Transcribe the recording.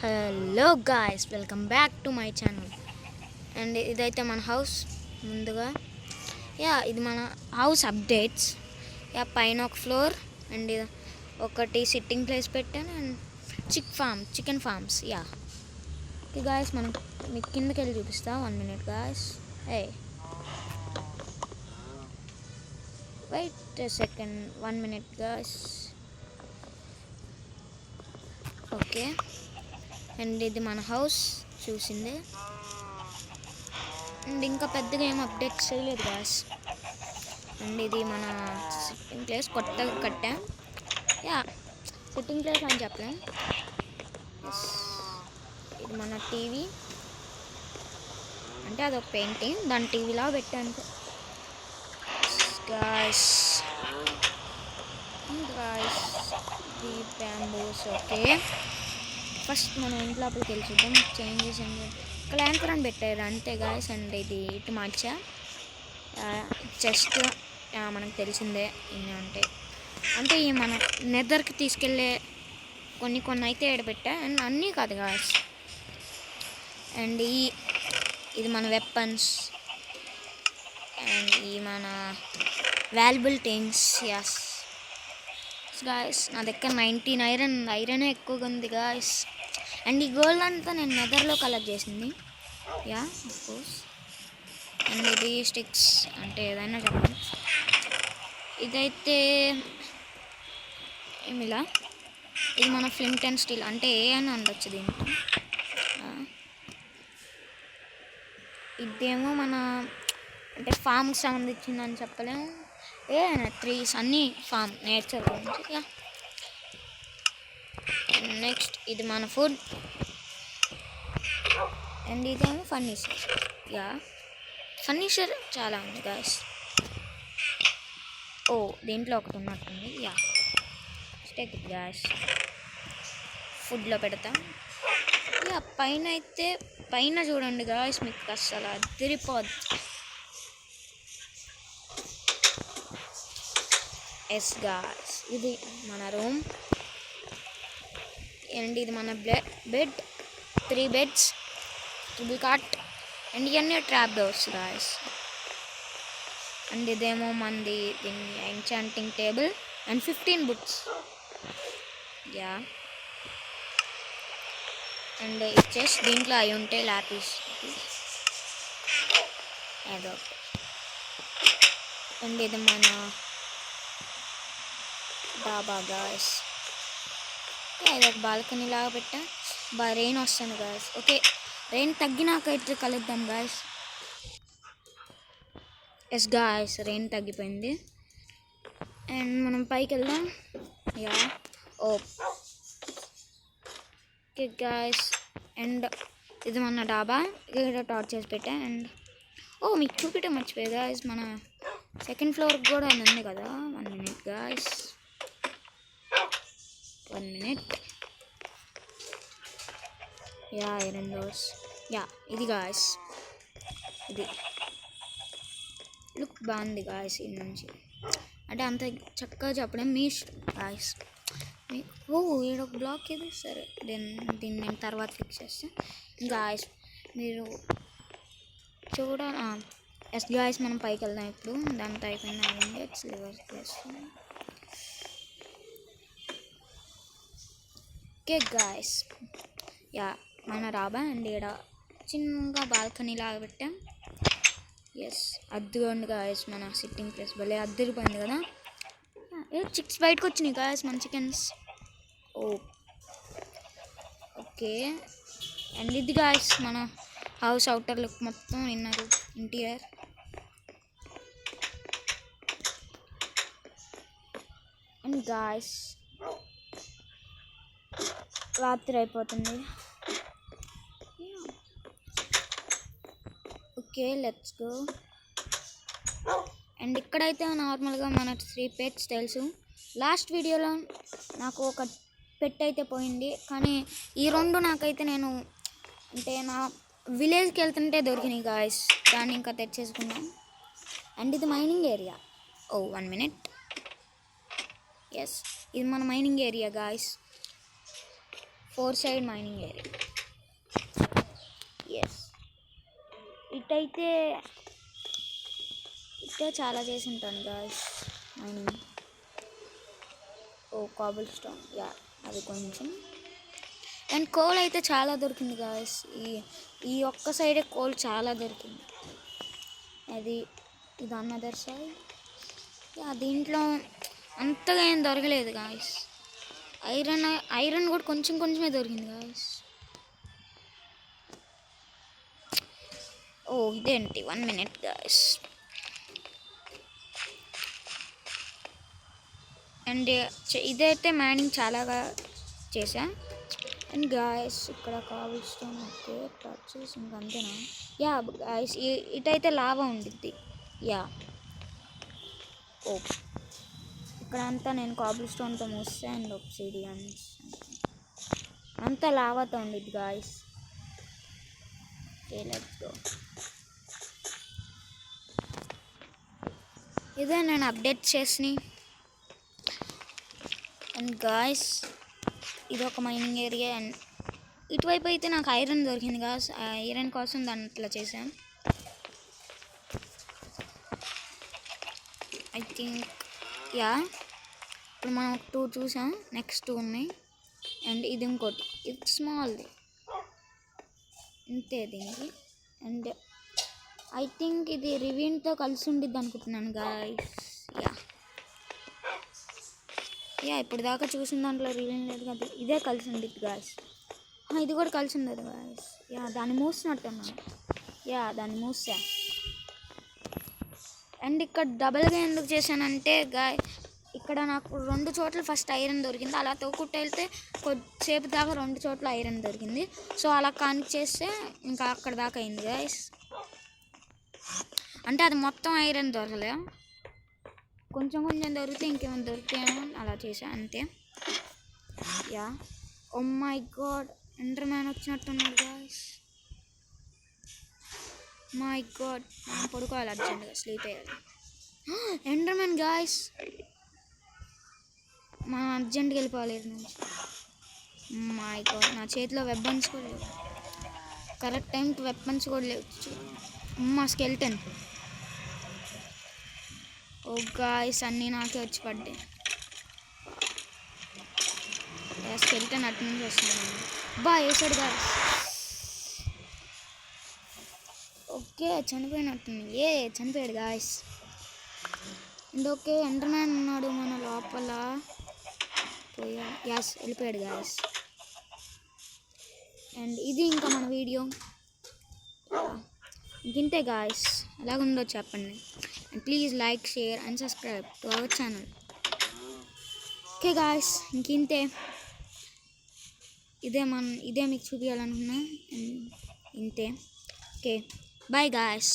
Hello guys, welcome back to my channel. And ఇదైతే మన house. ముందుగా ఇది మన హౌస్ అప్డేట్స్. పైన ఒక ఫ్లోర్ అండ్ ఒకటి సిట్టింగ్ ప్లేస్ పెట్టాను అండ్ చికెన్ ఫార్మ్స్. గాయస్ మనం మీకు కిందకి వెళ్ళి చూపిస్తా. 1 minute guys. Wait a second, 1 minute guys. Okay, and ఇది మన హౌస్ చూసింది. అండ్ ఇంకా పెద్దగా ఏం అప్డేట్స్ చేయలేదు గాయస్. అండ్ ఇది మన సిట్టింగ్ ప్లేస్ కొత్తగా కట్టాం. సిట్టింగ్ ప్లేస్ అని చెప్పలేం. ఇది మన టీవీ, అంటే అదొక పెయింటింగ్, దాని టీవీలా పెట్టాను guys. The bamboos. Okay, first మనం ఇంటి లోపలికి వెళ్ళి చూద్దాం. చేంజెస్ అండ్ క్లాంపర్ అని పెట్టారు అంతే గాయస్. అండ్ ఇది ఇటు మార్చా. చెస్ట్ మనకు తెలిసిందే ఇన్ని ఉంటాయి. అంటే ఈ మన నెదర్కి తీసుకెళ్ళే కొన్ని అయితే ఎడబెట్టా. అండ్ అన్నీ కాదు గాయస్. అండ్ ఇది మన వెపన్స్ అండ్ ఈ మన వాల్యుబుల్ థింగ్స్. గాయస్ నా దగ్గర 19 ఐరన్ ఎక్కువగా ఉంది గాయస్. అండ్ ఈ గోల్డ్ అంతా నేను నెదర్లో కలెక్ట్ చేసింది. అఫ్కోర్స్. అండ్ ఇది స్టిక్స్, అంటే ఏదైనా చెప్పండి. ఇదైతే ఏమిలా, ఇది మన ఫ్లింట్ అండ్ స్టీల్, అంటే ఏ అని ఉండొచ్చు దీంట్లో. ఇదేమో మన అంటే ఫామ్కి సంబంధించిందని చెప్పలేము. ట్రీస్ అన్నీ ఫామ్ నేచర్ గురించి. నెక్స్ట్ ఇది మన ఫుడ్. అండ్ ఇదేమో ఫర్నిచర్. ఫర్నిచర్ చాలా ఉంది గాయస్. దీంట్లో ఒకటి ఉన్నట్టుంది. స్టేక్ ఇట్ గాయస్, ఫుడ్లో పెడతాం. పైన చూడండి గాయస్, మీకు అసలు అదిరిపోద్ది. గాయస్ ఇది మన రూమ్. అండ్ ఇది మన bed, 3 beds, triple cot. And ఇవన్నీ ట్రాప్ డోర్స్ గాయస్. అండ్ ఇదేమో మనది దీన్ని enchanting table and 15 books. And ఇచ్చేసి దీంట్లో అవి ఉంటాయి లాపీస్ ఏదో. అండ్ ఇది మన డాబా గాయస్. ఇది ఒక బాల్కనీ లాగా పెట్టా. రెయిన్ వస్తుంది గాయస్. ఓకే, రెయిన్ తగ్గినాకైతే కలుద్దాం గాయస్. గాయస్ రెయిన్ తగ్గిపోయింది. అండ్ మనం పైకి వెళ్దాం. ఓకే గాయస్, అండ్ ఇది మన డాబా. ఇక్కడ టార్చ్ చేసి పెట్టా. అండ్ మీకు చూపించడం మర్చిపోయా గాయస్, మన సెకండ్ ఫ్లోర్కి కూడా ఉంది కదా. 1 minute guys, 1 minute. Iron doors. ఇది గాయస్, ఇది లుక్ బాగుంది గాయస్. ఇది నుంచి అంటే అంత చక్కగా చెప్పడం మీ గాయస్. ఈడొక బ్లాక్ ఇది. సరే, దీన్ని నేను తర్వాత ఫిక్స్ చేస్తాను గాయస్. మీరు గాయస్ మనం పైకి వెళ్దాం ఇప్పుడు. దాంతో అయిపోయింది. రివర్స్ చేస్తాం. ఓకే గాయస్, మన డాబా. అండ్ ఇక్కడ చిన్నగా బాల్కనీ లాగా పెట్టాం. అద్దుకోండి గాయస్, మన సిట్టింగ్ ప్లేస్ భలే అద్దరిపోయింది కదా. చిక్స్ బయటకు వచ్చినాయి గాయస్, మన చికెన్స్. ఓకే, అండ్ ఇది గాయస్ మన హౌస్ అవుటర్ లుక్ మొత్తం. విన్నారు ఇంటీరియర్. అండ్ గాయస్ రాత్రి అయిపోతుంది. Okay, let's go. అండ్ ఇక్కడైతే నార్మల్గా మన 3 pets తెలుసు. లాస్ట్ వీడియోలో నాకు ఒక పెట్ అయితే పోయింది, కానీ ఈ 2 నాకైతే నేను అంటే నా విలేజ్కి వెళ్తుంటే దొరికినాయి గాయస్. దాన్ని ఇంకా తెచ్చేసుకున్నాం. అండ్ ఇది మైనింగ్ ఏరియా. 1 minute. ఇది మన mining area guys. Four side mining area. Yes, ఇటైతే చాలా చేసి ఉంటాను guys mining. Oh cobblestone, yeah అది కొంచెం. అండ్ కోల్ అయితే చాలా దొరికింది గాయస్. ఈ ఒక్క సైడే కోల్ చాలా దొరికింది. ఇది అన్నదర్ సైడ్. యా దీంట్లో అంతగా ఏం దొరకలేదు గాయస్. ఐరన్ కూడా కొంచెమే దొరికింది గాయస్. ఓ ఇదేంటి 1 minute గాయస్. అండ్ ఇదైతే మైనింగ్ చాలాగా చేసా. అండ్ గాయస్ ఇక్కడ కాబుల్ స్టోన్ ఓకే టచ్ చేసి ఇంకా అంతేనా? యా గాయస్ ఇటైతే లావా ఉండిద్ది. యా ఓ ఇక్కడ అంతా నేను కాబుల్ స్టోన్తో మూస్తే అండ్ ఒబ్సిడియన్స్ అంతా లావాతో ఉండిద్ది గాయస్. Okay let's go. ఇదే నేను అప్డేట్ చేసి. అండ్ గాయస్ ఇది ఒక మైనింగ్ ఏరియా. అండ్ ఇటువైపు అయితే నాకు ఐరన్ దొరికింది గాయస్. ఆ ఐరన్ కోసం దాన్ని ఇట్లా చేశాను. ఐ థింక్ యా ఇప్పుడు మనం 2 చూసాం, నెక్స్ట్ 2 ఉన్నాయి. అండ్ ఇది ఇంకోటి, ఇది స్మాల్ది ఇంతే దీనికి. అండ్ ఐ థింక్ ఇది రివీన్తో కలిసి ఉండిద్ది అనుకుంటున్నాను గాయస్. యా ఇప్పుడు దాకా చూసిన దాంట్లో రివీన్ లేదు కదా, ఇదే కలిసి ఉండిద్ది గాయస్. ఇది కూడా కలిసి ఉండదు గాయస్. యా దాన్ని మూసినట్టున్నాను. యా దాన్ని మూసా. అండ్ ఇక్కడ డబల్గా ఎందుకు చేశానంటే ఇక్కడ నాకు 2 చోట్ల ఫస్ట్ ఐరన్ దొరికింది. అలా తోకుంటూ వెళ్తే కొద్దిసేపు దాకా 2 చోట్ల ఐరన్ దొరికింది. సో అలా కనెక్ట్ చేస్తే ఇంకా అక్కడ దాకా అయింది గాయస్. అంటే అది మొత్తం ఐరన్ దొరకలే, కొంచెం దొరికితే ఇంకేమైనా దొరికితేమో అలా చేసా అంతే. Yeah oh my god Enderman వచ్చినట్టున్నాడు గాయస్. మై గాడ్ మనం పడుకోవాలి అర్జెంట్గా, స్లీప్ అయ్యాలి. ఎండర్ మ్యాన్ గాయస్, మనం అర్జెంట్గా వెళ్ళిపోవాలి నుంచి. మై గాడ్ నా చేతిలో వెపన్స్ కూడా లేవు, కరెక్ట్ టైంకి వెపన్స్ కూడా లేవు. మా స్కెల్టన్. ఓ గాయస్ అన్నీ నాకే వచ్చి పడ్డాయి. స్కెల్టన్ అటు నుంచి వస్తున్నాను. వేసాడు గాయస్. ఓకే చనిపోయినట్టుంది. చనిపోయాడు guys. And okay Ender man ఉన్నాడు మన లోపల. వెళ్ళిపోయాడు గాయస్. అండ్ ఇది ఇంకా మన వీడియో ఇంతే గాయస్. ఎలాగుందో చెప్పండి. And please like, share and subscribe to our channel. Okay guys ఇంతే. ఇదే మీకు చూపించాలనుకున్నా. ఇంతే. Okay bye guys.